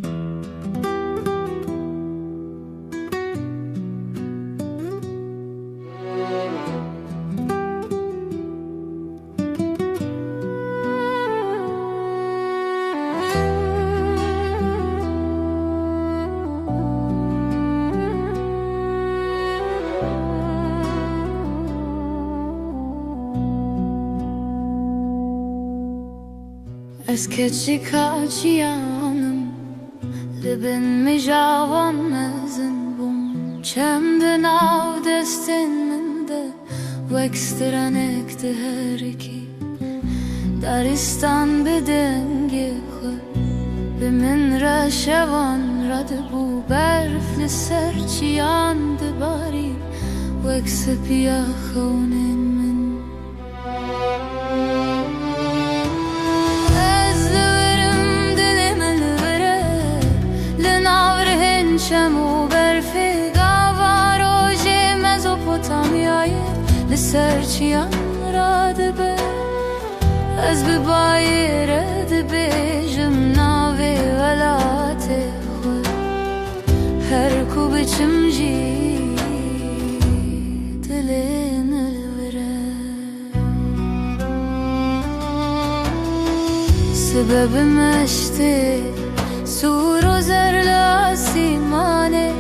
از کچیکا چیانم لبن مجاوان مزن بوم چم دناو دستن من ده وکسترانک ده هرکی دارستان بدنگی خود به من را شوان رد بو برف لسر چیان ده باری وکس پیا خونن من شمو برفی گاواروژ مزوپوتامیای لسر چیان راد به از ببایر رد بیجم ناوی ولات خود هر کو بچم جی دلین الوره سبب مشته سور و زرلا سیمانه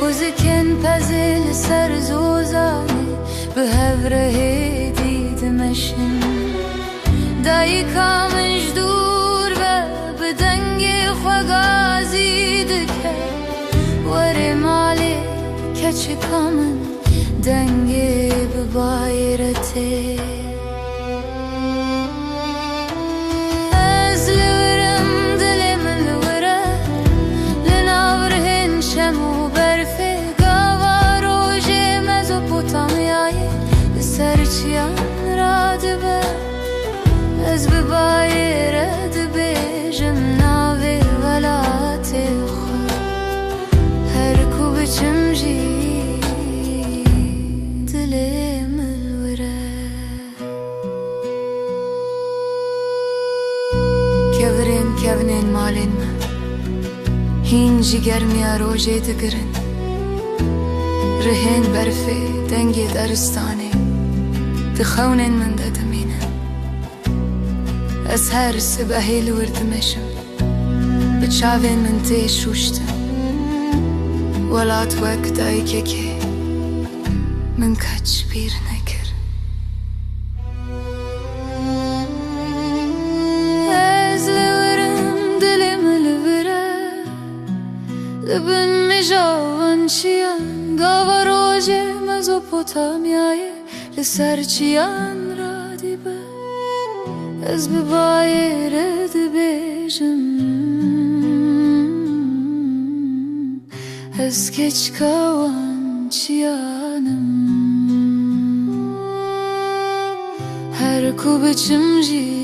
کوزکن پزل سر زوزانه به هفره دیدمشن دایی کامنج دور و به دنگ خوگازی دکه وره مالی کچه کامن دنگ به بایرته شمو برفی گاواروژ مزوپوتامیای لسر چیان راد به از ببای رد بیجم ناوی ولات خود هر کو بچم جی دلیم الوره کورین مالین من هین جگر میا روژه دگرن رهین برفی دنگی درستانه دخونن من ددمینه از هر سبهی لوردمشم بچاوین من تیشوشتم ولات وقت دایی که من کچ بیر نکر لبن مجاوان چیان گاواروژ مزوپوتامیای لسر چیان رادی به از ببای رد بیجم از کچکاوان چیانم هر کو بچم جی